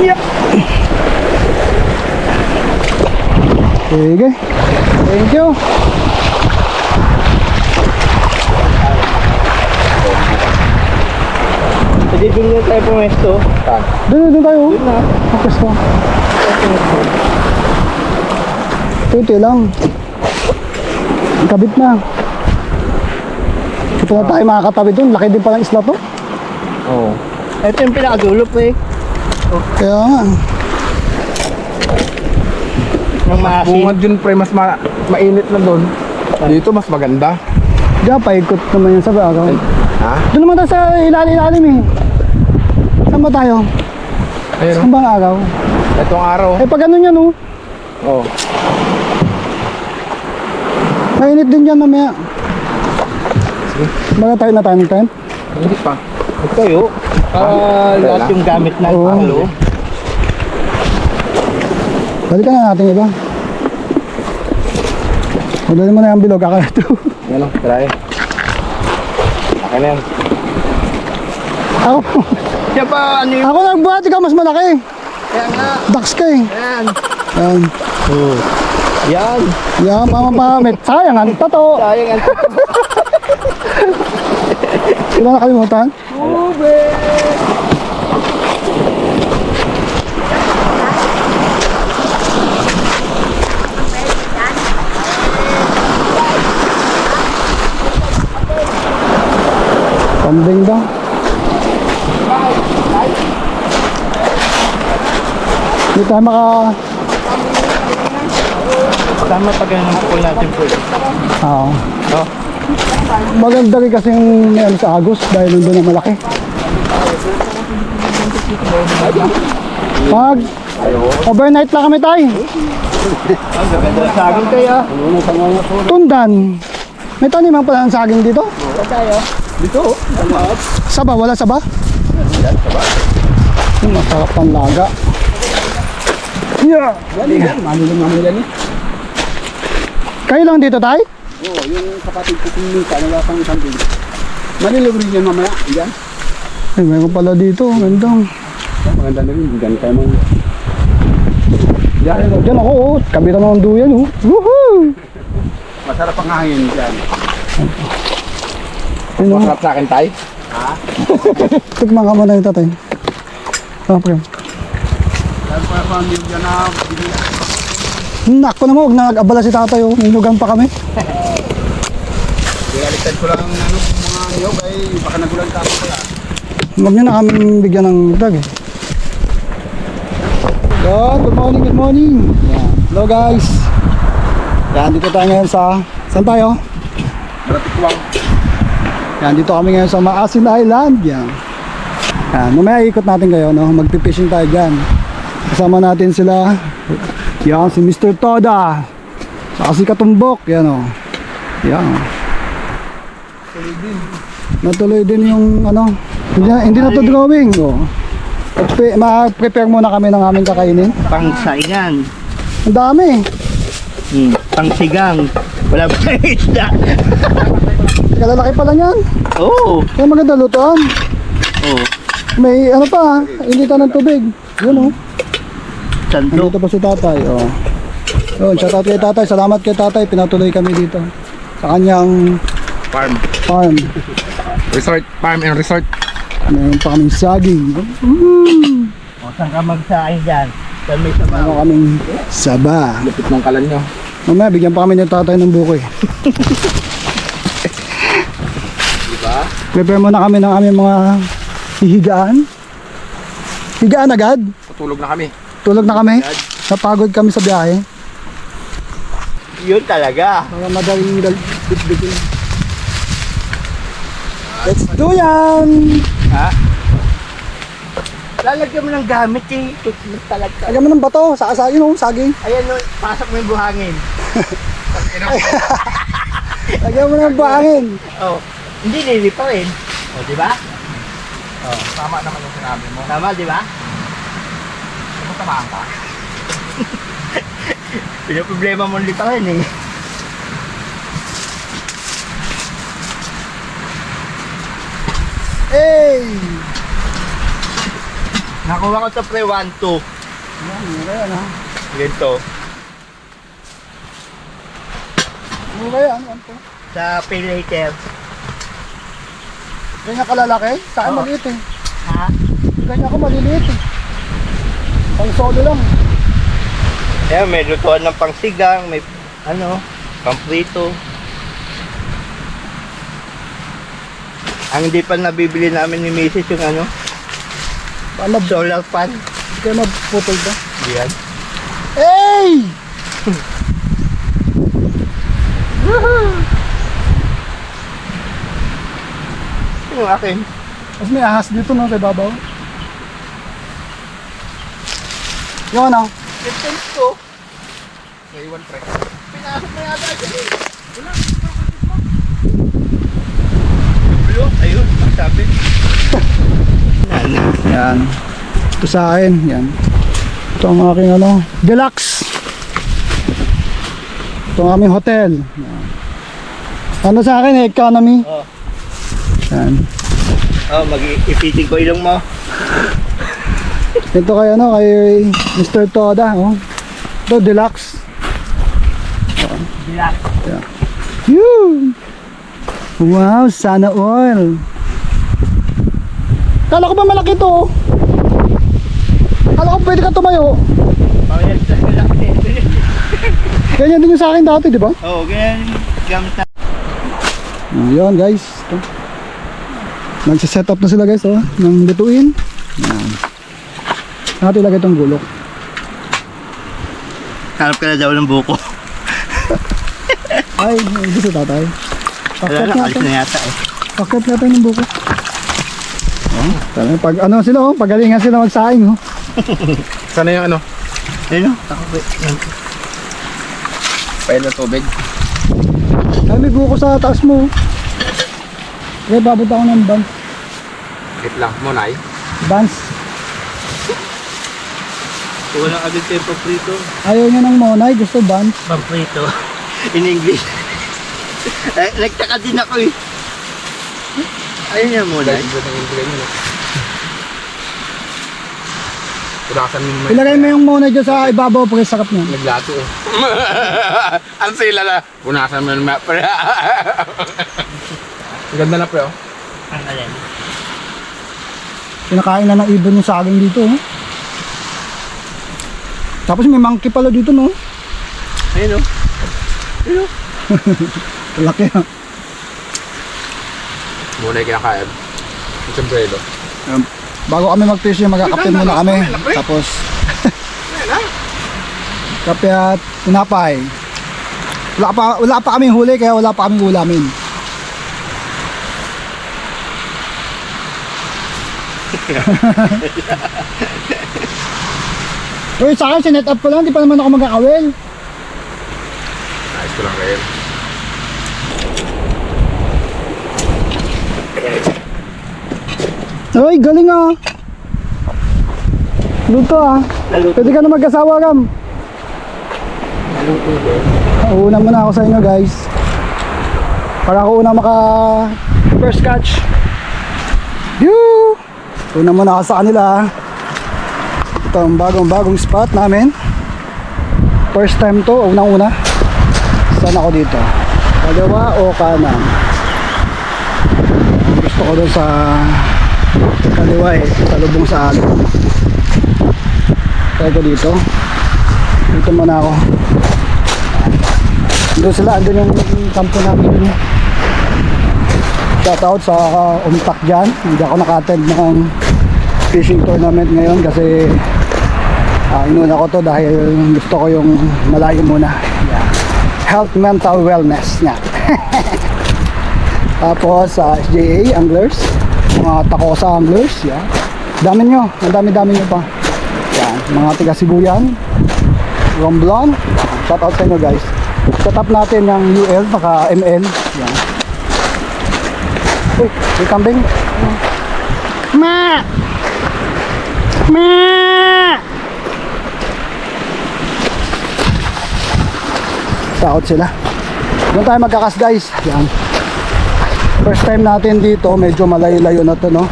Yeah. Sige. Thank you. Hindi doon na tayo pumesto. Doon tayo. Doon na. Tapos na. Tuti lang. Kabit na. Ito na tayo makakatabi doon. Laki din palang isla to. Oo. Ito yung pinakadulo po eh. Kaya nga. Ng maasin. Bungad yun pre, mas mainit na doon. Dito mas maganda. Diyan, paikot naman yan sa agaw. Ha? Doon naman tayo sa ilalim eh. Saan ba tayo? Ayun Saan bang agaw? Itong araw. Eh pag ano yan oh. Oh. Mainit din dyan mamaya. Baga tayo na tayo ng tent? Hindi pa. Ito yun. Lahat yung gamit na Oo. palo. Balikan na natin iba. Madali mo na yung bilog. Akala ito. Yan o, try. Akin na yan. Ako. Siya pa ano yung... Ako nagbuhat. Ikaw mas malaki. Kaya nga. Dax ka eh. Yan. Yan. Yan. Yan, mamamamit. Sayang ang tato. Sayang ang... Wala na kalimutan? Ube! Pambing daw. Hindi tayo Tama pa ganun ang pukul natin po. Oo. Oh. Maganda rin kasi yung ano, sa Agos dahil nandun na malaki. Pag overnight lang kami tayo. Ang gaganda sa akin kaya. Tundan. May taniman pala ng saging dito? Tayo. Dito. Saba? Wala saba? Masarap ang laga. Yeah. Manilang namin yan eh. Kayo lang dito tayo? Oo, yung kapatid ko kumita, nalasang isang pili. Malilibrin yan mamaya, yan. Ay, mayroon pala dito. Gandang. Maganda na rin, ganyan kayo mga. Diyan ako, oh. Kabitan ng duyan, oh. Woohoo! Masarap ang hangin dyan. Ano? Masarap sa akin tayo. Tikman ka muna ito, tayo. Ah, pre. Dahil pa pa ang dyan na binila. Nako naman, huwag na nag-abala si tatay, oh. Ninugan pa kami. Bigaliktad ko lang ano, mga niyog ay baka nagulang ka ako kaya. Huwag nyo na kami bigyan ng dag, eh. Good morning, good morning. Yan. Hello, guys. Yan, dito tayo ngayon sa... Saan tayo? Maratikwang. Yan, dito kami ngayon sa Maasin Island. Yan. Yan, mamaya ikot natin kayo, no? Magpipishing tayo dyan. Kasama natin sila. Yan, si Mr. Toda. Saka si Katumbok. Yan, o. Yan. Natuloy din yung, ano, hindi na to drawing, o. Ma-prepare muna kami ng aming kakainin. Pangsaingan. Ang dami. Pangsigang. Wala ba tayong isda? Kalalaki pala niyan. Oo. Kaya maganda lutoan. Oo. May ano pa, hindi ng tubig. Yun, o. Sandok. Nandito pa si tatay, oh. Yun, shout out kay tatay. Salamat kay tatay. Pinatuloy kami dito sa kanyang farm. Resort, farm and resort. Meron pa kaming saging. O, saan ka magsain dyan? Saan may sabaw? Meron kaming saba. Lupit ng kalan nyo. Mamaya, bigyan pa kami ng tatay ng buko, eh. Diba? Prepare muna kami ng aming mga hihigaan. Higaan agad. Tutulog na kami. Tulog na kami. Napagod kami sa biyahe. Yun talaga. Mga madaling bitbitin. Let's do yan! Ha? Lalagyan mo ng gamit eh. Talagka. Lagyan mo ng bato. Saging, oh, saging. Ayan o, pasok mo yung buhangin. Lagyan mo ng buhangin. Oh, hindi nilipa rin. O, di ba? Tama naman yung sinabi mo. Tama, di ba? Tamaan ka. Pinaproblema mo liparin eh. Hey! Nakuha ko sa pre 1-2. Yan, yan ha. Ganito. Mura yan, yan po. Sa pay later. Ganyan kalalaki? Sa akin Oo. maliit eh. Ha? Ganyan ako maliliit eh. Pang solo lang. Ayan, may lutuan ng pangsigang, may ano, pamprito. Ang hindi pa nabibili namin ni Mrs. yung ano, Paano solar fan. Hindi kayo maputol ba? Yan. Hey! Yung akin. Mas may ahas dito no, kay babaw. Yung ano? Yung ko. Naiwan pre. Pinasok na yata siya eh. Wala. Blue, ayun, ang sabi. Yan. Ito sa akin. Yan. Ito ang aking ano, deluxe. Ito ang aming hotel. Yan. Ano sa akin, economy. Oh. Yan. Oh, mag-ipitig ko ilong mo. Ito kay ano, kay Mr. Toda. Oh. Ito, deluxe. Bilak. Yun! Wow, sana all. Kala ko ba malaki to? Oh. Kala ko pwede ka tumayo. Pawala sa bilak. Ganyan din yung sa akin dati, di ba? Oo, ganyan yung gamit na. Ayan guys. Ito. Nagsiset up na sila guys, oh, ng lutuin. Yan. Natin ilagay itong gulok. Hanap ka na daw ng buko. Ay, hindi si tatay. Wala Paket na, alis natin. na yata eh. Paket natin ng buko. Oh, talagang pag ano sila, oh, pagalingan sila magsaing, oh. Sana yung ano? Ayun o, takot. Pail na tubig. Ay, may buko sa taas mo. Okay, babot ako ng bans. Wait lang, Monay. Bans. Walang agad kayo paprito. Ayaw niya ng monay, gusto bans. Paprito. In English. Nagtaka din ako eh. Ayun niya muna. Guys, ito yung ibigay nyo, no? Purasan mo naman. Ilagay mo yung monay dyan sa ibabaw pag sakap niya. Naglato eh. Ang sila na. Punasan mo naman. Ang ganda na pre, oh. Ang alin. Kinakain na ng ibon yung saging dito, oh. Tapos may monkey pala dito, no? Ayun o. Laki, ha? Muna yung kinakain. Yung sombrero. Bago kami mag-fishing, magkakape muna kami. Tapos, kape at tinapay. Wala pa kaming huli, kaya wala pa kaming ulamin. Uy, sa akin, sinet up ko lang, di pa naman ako magkakawil. Nice ko lang kayo. Uy, galing ah. Luto ah. Pwede ka na mag-asawa, Ram. Una muna ako sa inyo, guys. Para ako una maka first catch. Yoo! Una muna ako sa kanila. Ito ang bagong spot namin. First time to, unang-una. Saan ako dito? Kaliwa o kanan? Gusto ko doon sa kaliwa eh, salubong sa alon. Kaya ko dito. Dito muna ako. Doon sila, andun yung kampo namin dun. Shoutout sa umtak dyan. Hindi ako naka-attend ng fishing tournament ngayon kasi inuna ko to dahil gusto ko yung malayo muna. Yeah. Health, mental wellness nga. Tapos sa SJA Anglers, mga Takosa Anglers, yeah. Dami nyo, ang dami-dami nyo pa. Yan, mga tiga Sibuyan, Romblon. Shoutout sa inyo guys. Set up natin yung UL, naka ML. Yan. Uy, may kambing. Ma! Ma! Takot sila. Doon tayo magkakas guys. Yan. First time natin dito, medyo malayo-layo na to, no?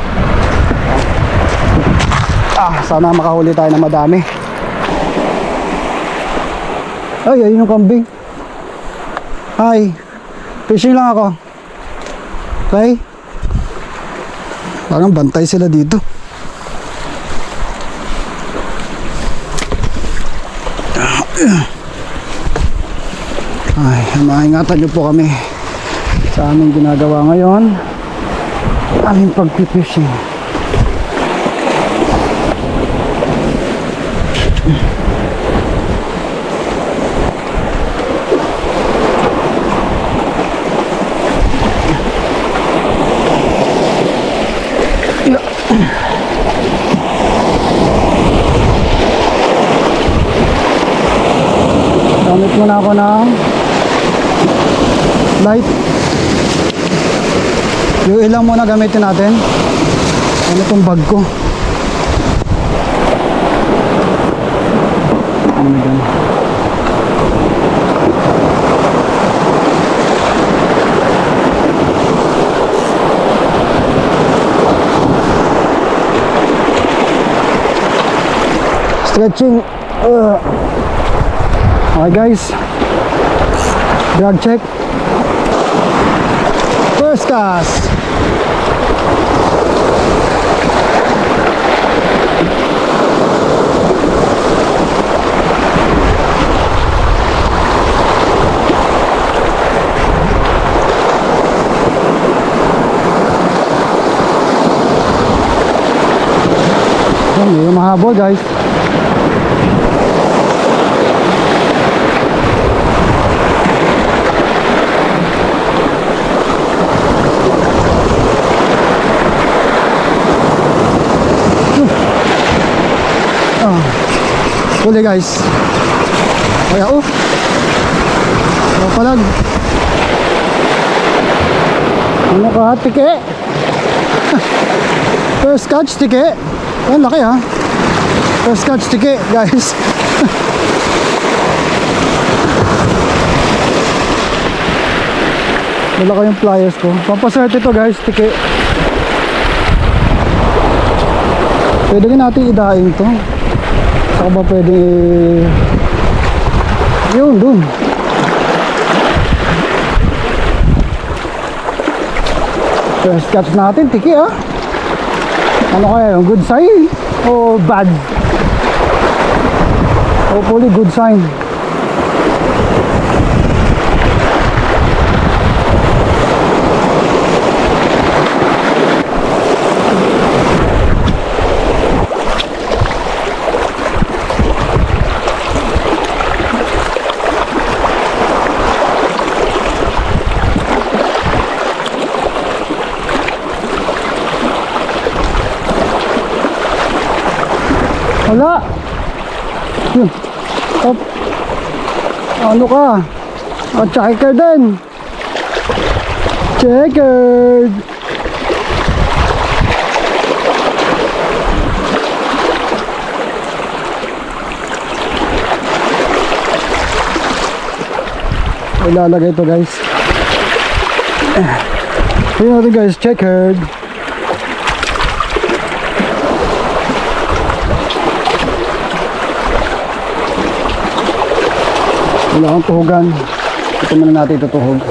Sana makahuli tayo ng madami. Ay, ayun yung kambing. Hi. Fishing lang ako. Okay? Parang bantay sila dito. Ay, maingatan nyo po kami sa aming ginagawa ngayon. Aming pagpipishing. Gamit muna ako ng light. Yung ilang muna gamitin natin. Ano itong bag ko? Ano na dyan? Stretching. Okay guys, drag check. First cast. May mahabol guys. Huli guys. Kaya palag. Ano ka, tike? First catch, tike. Ang laki ha. First catch, tike guys. Wala kayong pliers ko. Pampaswerte to guys, tike. Pwede rin natin idaing to. Saka ba pwede yun dun. First catch natin, tiki ah. Ano kaya yung good sign o bad? Hopefully good sign. Wala. Yun. Top. Ano ka? Checker din. Checkered. Ilalagay ito guys. Yun natin guys. Checkered. Wala akong tuhugan. Ito muna natin itutuhog.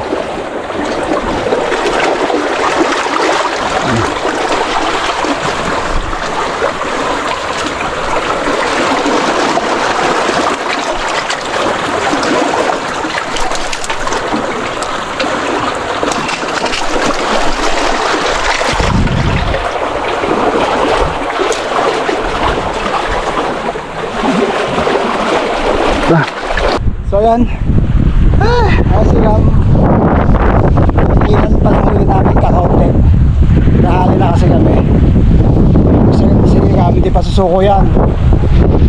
So yan. Kasi lang ilan pa lang huli namin kakaunti. Nahali na kasi kami. Kasi kami di pa susuko yan.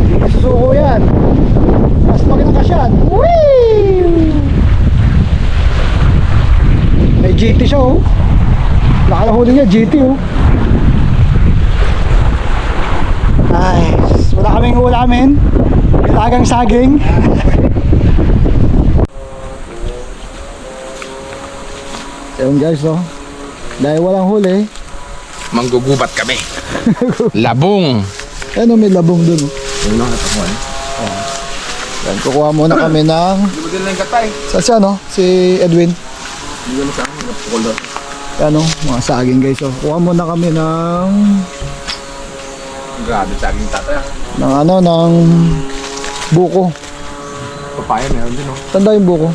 Di pa susuko yan. Mas magandang kasyan. Whee! May GT siya oh. Nakalahuli niya GT oh. Ay, wala kaming ulamin. Ilagang saging. Ayun guys, no? Dahil walang huli, manggugubat kami. Labong. Ano, may labong dun. Yun lang natakuan. Yan, kukuha muna kami ng... Hindi mo din lang katay. Sa siya, no? Si Edwin. Hindi mo sa akin, nagpukol doon. Ano, mga saging guys. So, kuha muna kami ng... Grabe sa aking tatay. ng buko. Papaya meron din, oh. Tanda yung buko.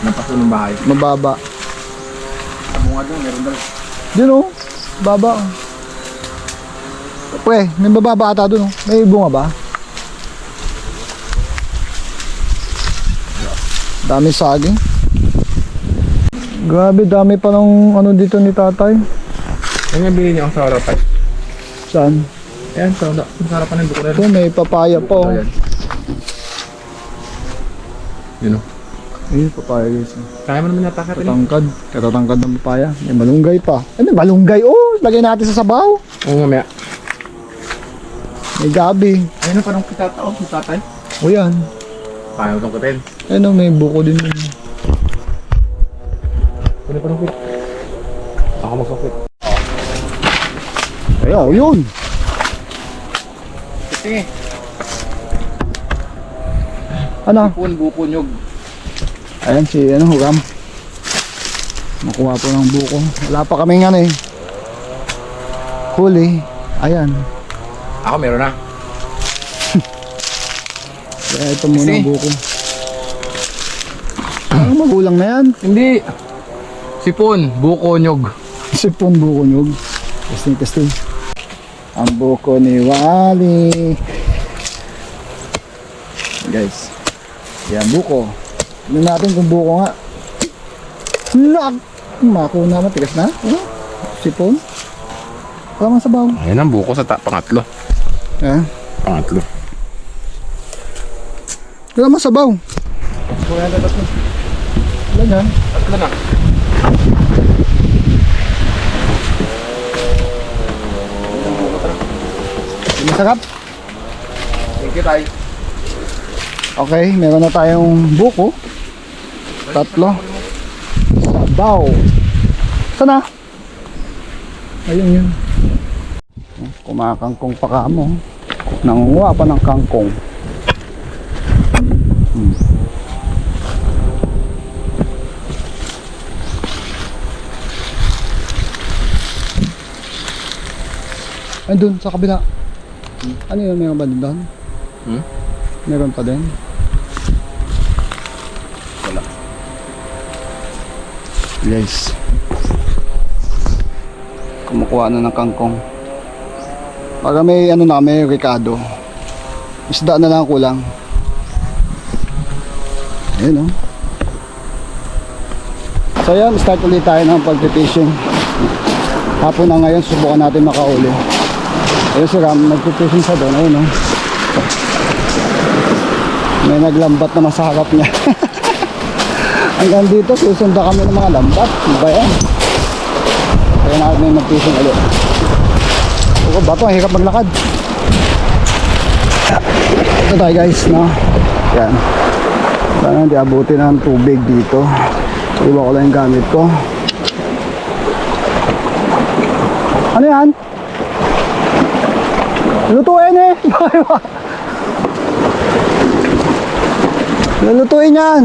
Napaso ng bahay. Mababa. Sa bunga doon, meron doon. Yun o, baba. Pre, may bababa ata dun o. May bunga ba? Dami saging. Grabe, dami pa ng ano dito ni tatay. Ano nga bilhin niyo sa harapan? Saan? Ayan, sa harapan ng buko na Ito, may papaya pa o. Yun, oh. Ayun, papaya guys. Kaya mo naman napakatin. Tatangkad. Katatangkad ng papaya. May malunggay pa. May malunggay. Oh, lagay natin sa sabaw. Oo, mamaya. May gabi. Ayun na, parang kitata, oh, tatay. O yan. Kaya mo itong katin. Ayun o, may buko din dun. Ano parang kit? Ako magkakit. Ayun, yun. Kasi, Ano? buko nyog. Ayan si Huram. Makuha po ng buko. Wala pa kaming ano eh. Huli. Ayan. Ako meron na. Kaya ito muna Kasi- ang buko. Ano, magulang na yan? Hindi. Sipon, buko nyog. Sipon buko nyog. Testing. Ang buko ni Wally. Guys. Yan buko. Tignan natin kung buko nga. Lag! Mako na, matigas na. Sipon. Wala man sabaw. Ayun ang buko sa pangatlo. Eh? Pangatlo. Wala man sabaw. Wala na tatlo. Wala yan. Tatlo na. Masarap. Thank you, tay. Okay, meron na tayong buko. Tatlo. Sabaw. Sana? Ayun yun. Kumakangkong pa ka mo. Nangunguha pa ng kangkong. Andun sa kabila. Ano yun? Meron ba din doon? Meron pa din. Wala. Guys, kumukuha na ng kangkong. Para may ano na, may ricado. Isda na lang kulang. Ayun, oh. So yan, start ulit tayo ng pag-fishing. Hapon na ngayon, subukan natin makauli. Ayun si Ram, nag-fishing sa doon. Ayun, oh. May naglambat naman sa harap niya. Hanggang dito, susunda kami ng mga lambat. Ano ba yan? Kaya natin may mag-fishing ulit. O, bato, ang hirap maglakad. Ito tayo guys, no? Yan. Sana hindi abutin ng tubig dito. Iwa ko lang yung gamit ko. Ano yan? Lutuin eh! Lulutuin yan!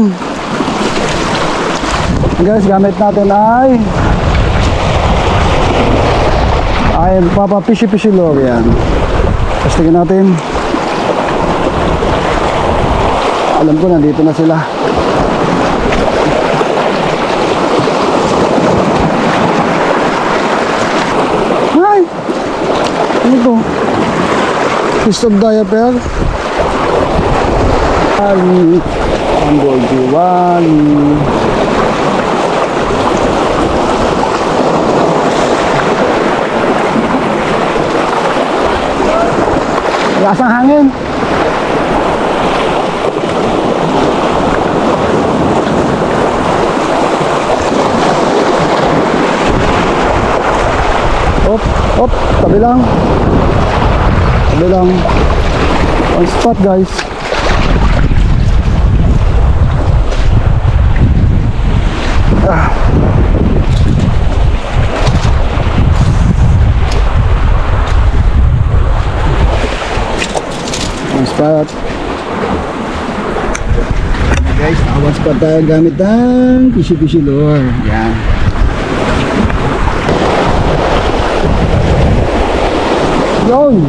Guys, gamit natin ay papa-pishi-pishi log yan. Tapos tingin natin. Alam ko nandito na sila. Ay! Ano ito? Fist of diaper. Wally. Hamburger Wally. Lasang hangin. Op, tabi lang. Tabi lang. On spot guys. One spot. Guys, one spot tayo gamit ng fishy lure. Yan. Yun.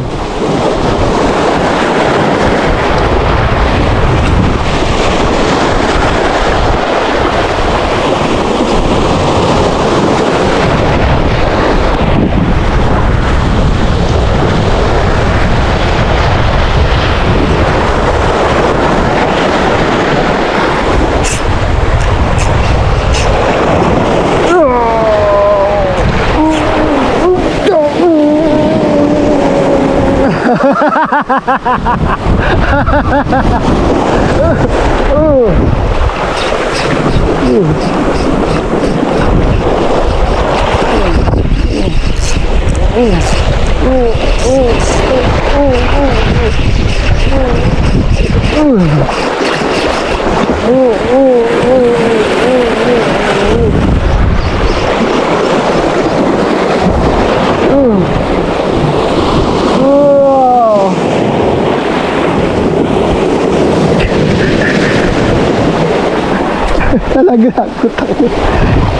Talagang tayo.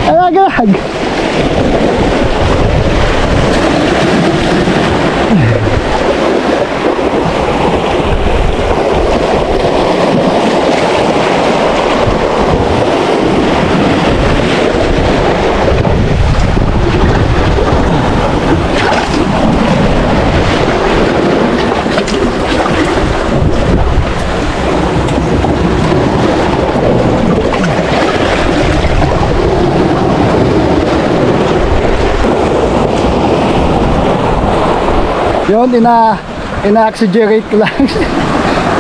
Talagang. Yun, ina-exaggerate ko lang.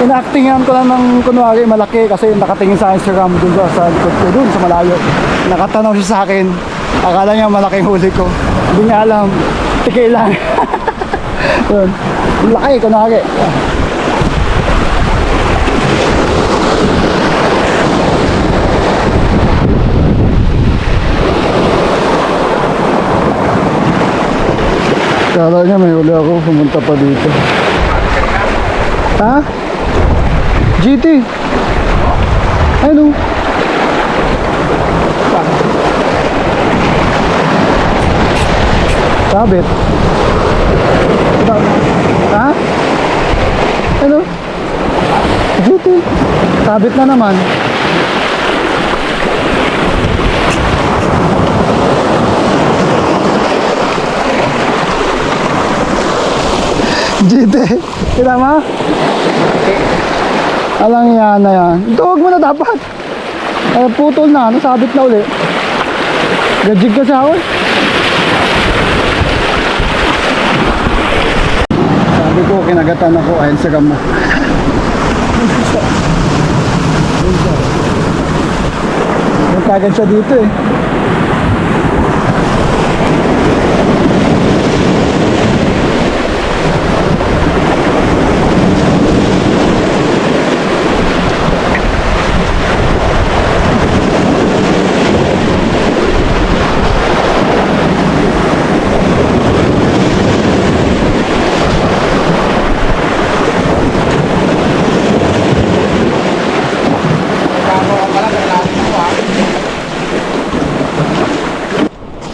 Ina-actingan ko lang ng kunwari malaki kasi nakatingin sa Instagram dun sa likod ko, dun sa malayo. Nakatanaw siya sa akin. Akala niya malaking huli ko. Hindi niya alam. Tikay lang. Yun. Laki, kunwari. Kala niya may huli ako, pumunta pa dito. Ha? GT? Ano? Sabit? Ha? Ano? GT? Sabit na naman. GT, kita mo? Alang yan na yan. Ito, huwag mo na dapat. Putol na, nasabit na uli. Gajig kasi ako. Sabi ko, kinagatan ako. Ayun sa gamo. Yung kagad siya dito eh.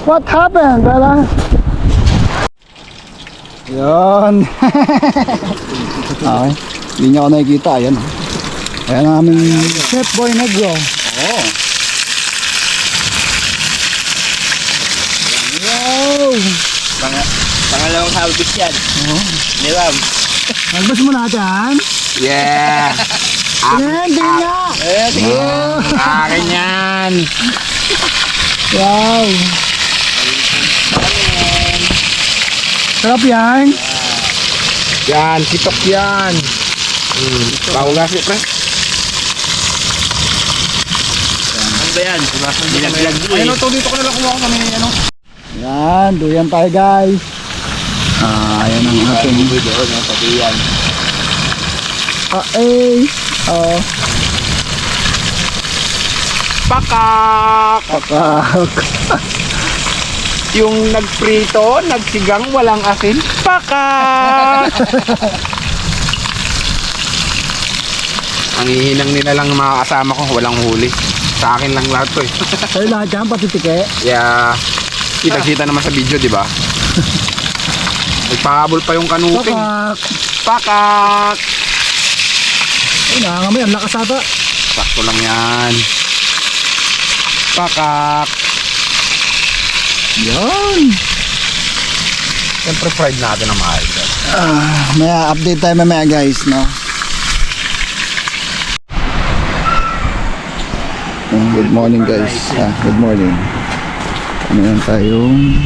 What happened, Bella? Yan. Okay. Hindi niya ako nakikita. Ayan. Ayan ang aming Chef Boy Negro. Oo. Wow. Pangalawang harvest yan. Oo. Nilam. Nagbas mo natin. Yeah. Hindi nga. Akin yan. Wow. Sarap yan. Yan, sitok yan. Bago nga siya, pre. Ano ba yan? Bilaglag mo eh. Ayun, ito dito ko na lang kumuha ko kami, ano. Yan, duyan tayo guys. Ayan ang ating doon, ang pabiyan. Oh. Pakak! Pakak. Yung nagprito, nagsigang, walang asin. Pakak! Ang hihinang nila lang mga kasama ko, walang huli. Sa akin lang lahat to eh. Sa'yo lahat yan, pati tike. Kaya, kita-kita naman sa video, di ba? Nagpahabol pa yung kanuping. Pakak! Pakak! Ay, nangangamay, ang lakas ata. Sakto lang yan. Pakak! Yan. Siyempre fried natin ang maayos. May update tayo mamaya guys, no? Good morning guys. Good morning. Ano yan tayong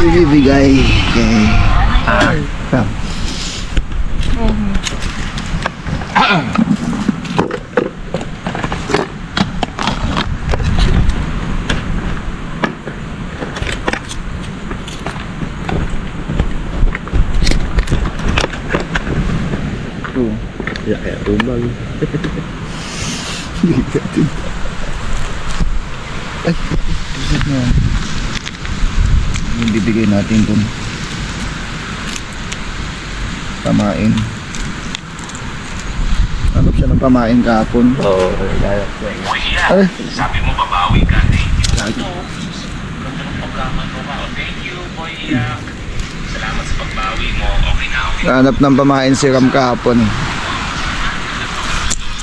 ibibigay kay Pam. Ya, kayak tumbang. Ay, buset na yan. Yung bibigay natin dun. Pamain. Hanap siya ng pamain kahapon. Oo, Ay, Sabi mo babawi ka eh. lagi. Thank you, boy. Salamat sa pagbawi mo. Okay na, okay. Hanap ng pamain si Ram kahapon.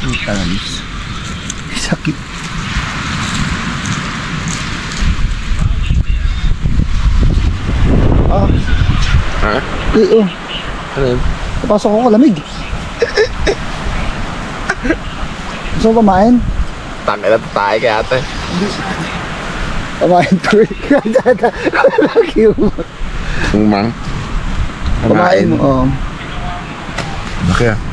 Ang tamis. Sakit. Ah. Ha? Oo. Ano yun? Napasok ako kalamig. Gusto mo pamain? Tangin na tayo kaya ate. Pamain to eh. Lagi mo. Umang. Pamain mo. Oo. Bakit?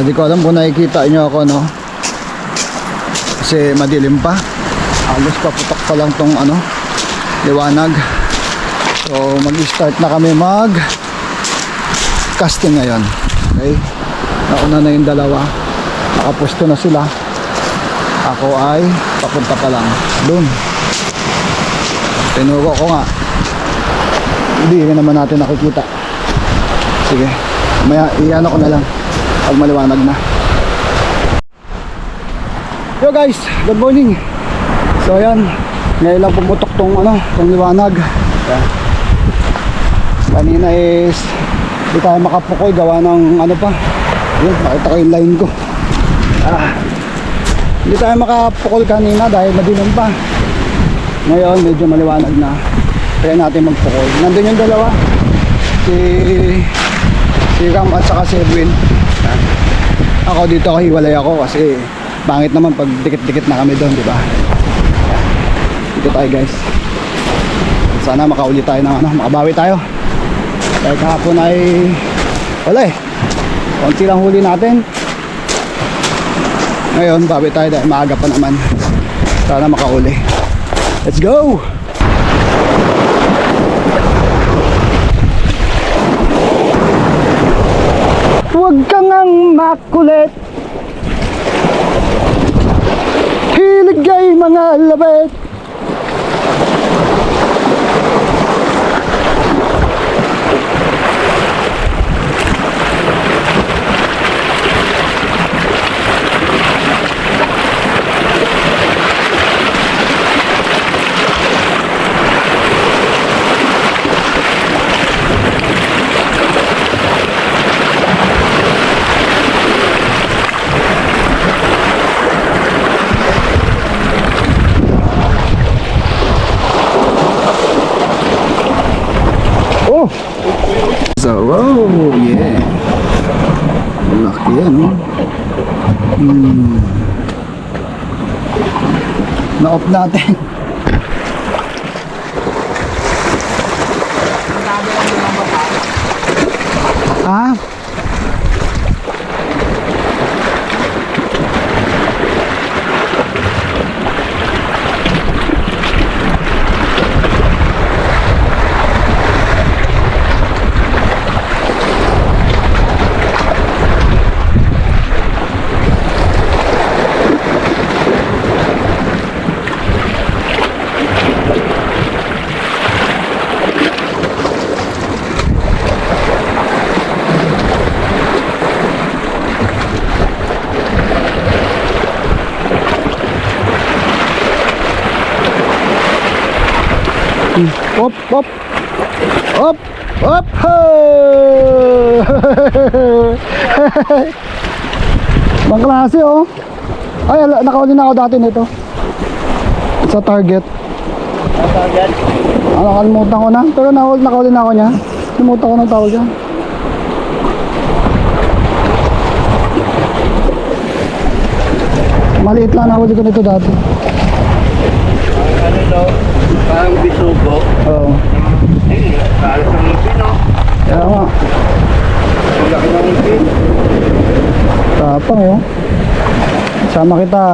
Di ko alam kung nakikita nyo ako, no? Kasi madilim pa. Halos paputok pa lang tong ano, liwanag. So mag-start na kami casting ngayon. Okay? Nauna na yung dalawa. Nakapusto na sila. Ako ay papunta pa lang doon. Tinuro ko nga. Hindi rin naman natin nakikita. Sige. Maya iyan ko na lang pag maliwanag na. Yo guys, good morning. So ayan, ngayon lang pumutok tong tong liwanag. Ayan. Kanina is di tayo makapukoy gawa ng ano pa. Yun, makita ko yung line ko. Hindi tayo makapukol kanina dahil madilim pa. Ngayon medyo maliwanag na. Kaya natin magpukol. Nandun yung dalawa. Si Ram at saka si Edwin. Ako dito hiwalay ako kasi pangit naman pag dikit-dikit na kami doon, di ba? Dito tayo guys. Sana makauli tayo ng makabawi tayo. Dahil kahapon ay wala eh. Konti lang huli natin. Ngayon, bawi tayo dahil maaga pa naman. Sana makauli. Let's go! Huwag kang ang makulit. Hilig ay mga labet. So, oh, yeah. Laki yan, oh. Na-off natin. Ah? Op, op. Op, op. Hey! Bang klase oh. Ay, nakahuli na ako dati nito. Sa Target. Target. Nakalimutan ko na. Pero nakahuli na ako niya. Nakalimutan ko ng tawag dyan. Maliit lang nahuli ko nito dati. Ano daw? Parang bisugo. Oo. Eh, kalas ng ngipin, no? Kaya nga. Ang laki ng ngipin. Tapang yun. Sama kita.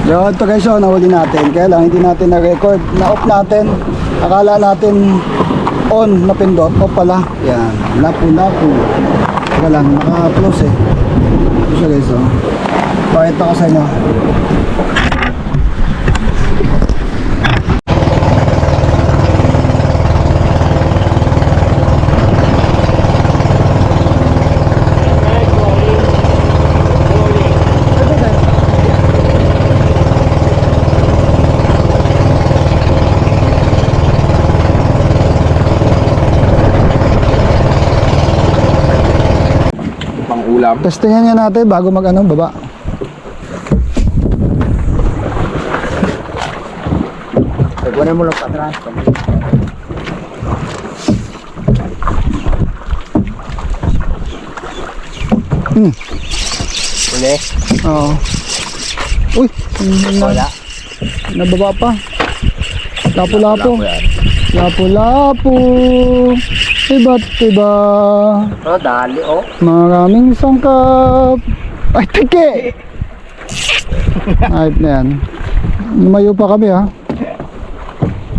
Yun, ito guys, so nahuli natin. Kaya lang hindi natin na-record. Na-off natin. Akala natin on na pindot. Off pala. Yan. Lapu-lapu. Teka lang, naka-close eh. Ito siya guys, so. Pakita ko sa inyo. Pang-ulam. Testingan nga natin bago mag-ano, baba. Pagwanan mo lang patras. Uli. Oo. Uy, Wala. nababa pa. Lapu-lapu. Lapu-lapu. Iba't iba. Oh, dali, oh. Maraming sangkap. Ay, tiki! Ayop na yan. Lumayo pa kami ha.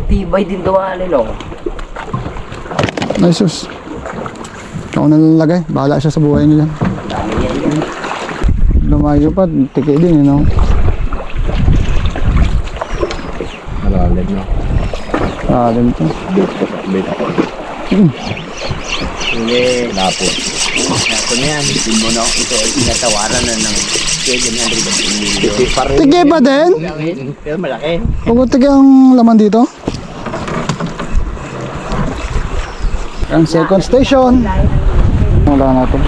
Tibay din daw alin, oh. Ay sus. Ako na lalagay. Bahala siya sa buhay niya. Lumayo pa. Tiki din, you know. Malalim, no? Alim to. Hindi. Lapot. Lapot na yan. Hindi mo na ito ay inatawaran na ng 700 Tiki pa rin. Tiki pa din? Pero malaki. Kung tiki ang laman dito. Ang second station. Wala na ito.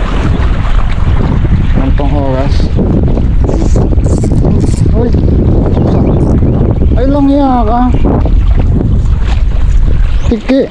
Antong oras. Uy. Ay lang iya ka. Tiki.